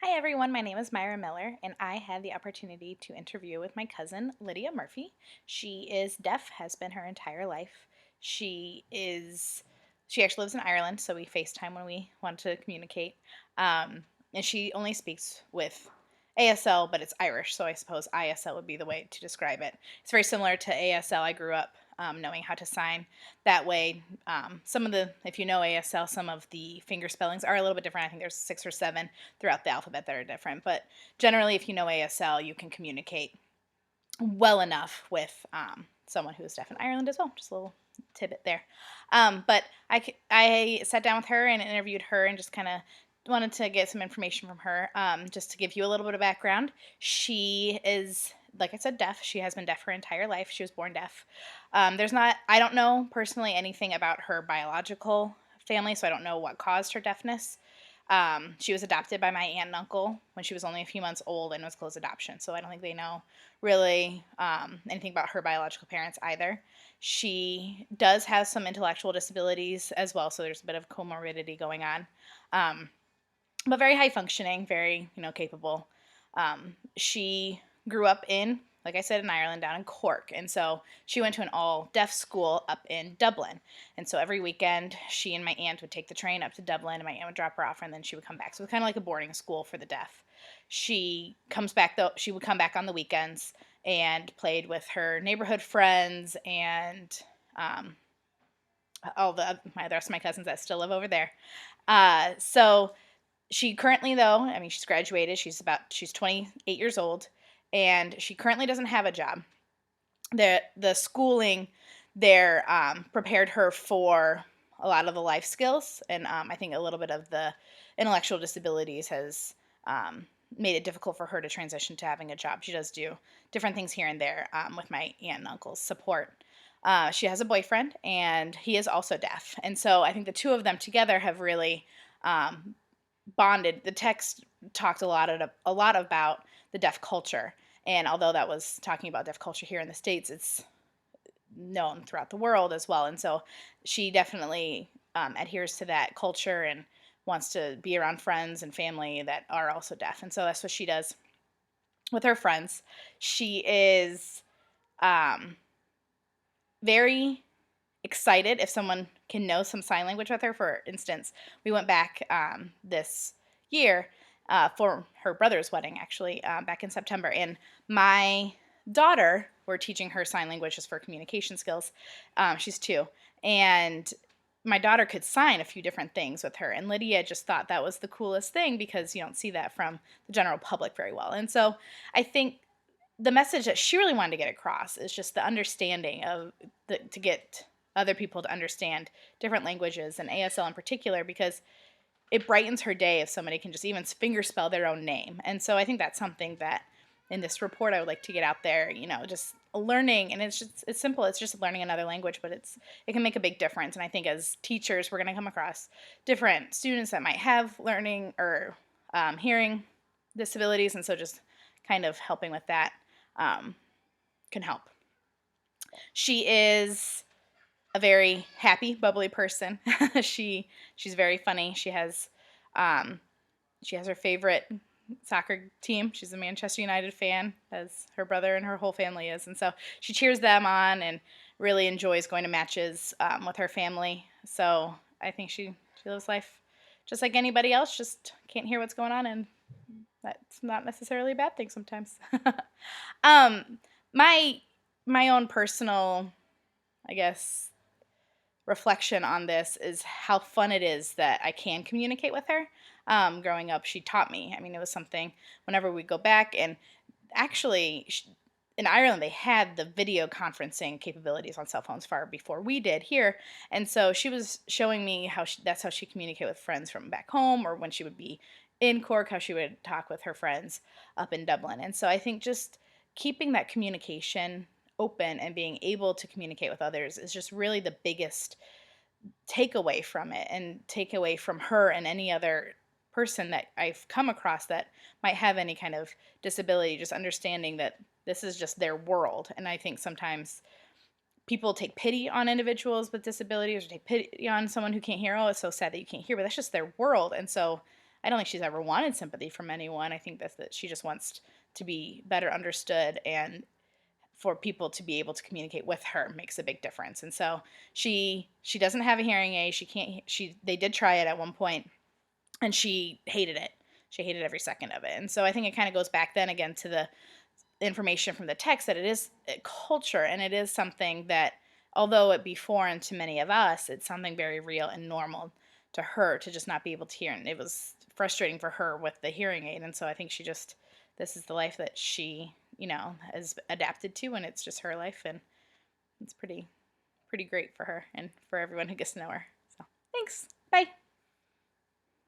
Hi everyone, my name is Myra Miller, and I had the opportunity to interview with my cousin Lydia Murphy. She is deaf, has been her entire life. She actually lives in Ireland, so we FaceTime when we want to communicate. And she only speaks with ASL, but it's Irish, so I suppose ISL would be the way to describe it. It's very similar to ASL. I grew up knowing how to sign that way. If you know ASL, some of the finger spellings are a little bit different. I think there's 6 or 7 throughout the alphabet that are different. But generally, if you know ASL, you can communicate well enough with someone who is deaf in Ireland as well. Just a little tidbit there. But I sat down with her and interviewed her and just kind of wanted to get some information from her. Just to give you a little bit of background, she is, like I said, deaf. She has been deaf her entire life. She was born deaf. I don't know personally anything about her biological family, so I don't know what caused her deafness. She was adopted by my aunt and uncle when she was only a few months old and was closed adoption. So I don't think they know really anything about her biological parents either. She does have some intellectual disabilities as well, so there's a bit of comorbidity going on. Um, but very high functioning, very capable. She grew up in, like I said, in Ireland, down in Cork, and so she went to an all deaf school up in Dublin. And so every weekend, she and my aunt would take the train up to Dublin, and my aunt would drop her off, and then she would come back. So it was kind of like a boarding school for the deaf. She comes back though. She would come back on the weekends and played with her neighborhood friends and all the rest of my cousins that still live over there. So she currently, though, I mean, she's graduated. She's 28 years old, and she currently doesn't have a job. The schooling there prepared her for a lot of the life skills, and I think a little bit of the intellectual disabilities has made it difficult for her to transition to having a job. She does do different things here and there with my aunt and uncle's support. She has a boyfriend, and he is also deaf, and so I think the two of them together have really um, bonded. The text talked a lot about the deaf culture, and although that was talking about deaf culture here in the States, it's known throughout the world as well. And so she definitely adheres to that culture and wants to be around friends and family that are also deaf. And so that's what she does with her friends. She is um, very excited if someone can know some sign language with her. For instance, we went back this year for her brother's wedding, actually, back in September. And my daughter, we're teaching her sign language just for communication skills. She's 2. And my daughter could sign a few different things with her. And Lydia just thought that was the coolest thing because you don't see that from the general public very well. And so I think the message that she really wanted to get across is just the understanding of to get other people to understand different languages and ASL in particular, because it brightens her day if somebody can just even finger spell their own name. And so I think that's something that in this report I would like to get out there, just learning. And it's simple. It's just learning another language, but it can make a big difference. And I think as teachers, we're going to come across different students that might have learning or hearing disabilities. And so just kind of helping with that um, can help. She is a very happy, bubbly person. She's very funny. Um, she has her favorite soccer team. She's a Manchester United fan, as her brother and her whole family is, and so she cheers them on and really enjoys going to matches with her family. So I think she lives life just like anybody else. Just can't hear what's going on, and that's not necessarily a bad thing sometimes. um, my my own personal, I guess, reflection on this is how fun it is that I can communicate with her. Growing up, she taught me. I mean, it was something whenever we go back, and actually, in Ireland, they had the video conferencing capabilities on cell phones far before we did here. And so she was showing me that's how she communicated with friends from back home, or when she would be in Cork, how she would talk with her friends up in Dublin. And so I think just keeping that communication open and being able to communicate with others is just really the biggest takeaway from it, and take away from her and any other person that I've come across that might have any kind of disability, just understanding that this is just their world. And I think sometimes people take pity on individuals with disabilities or take pity on someone who can't hear. Oh, it's so sad that you can't hear, but that's just their world. And so I don't think she's ever wanted sympathy from anyone. I think that's that she just wants to be better understood, and for people to be able to communicate with her makes a big difference. And so she doesn't have a hearing aid. She can't she they did try it at one point, and she hated it. She hated every second of it. And so I think it kind of goes back then again to the information from the text that it is a culture, and it is something that, although it be foreign to many of us, it's something very real and normal to her to just not be able to hear. And it was frustrating for her with the hearing aid. And so I think she just, this is the life that she, has adapted to, and it's just her life. And it's pretty great for her and for everyone who gets to know her. So thanks. Bye.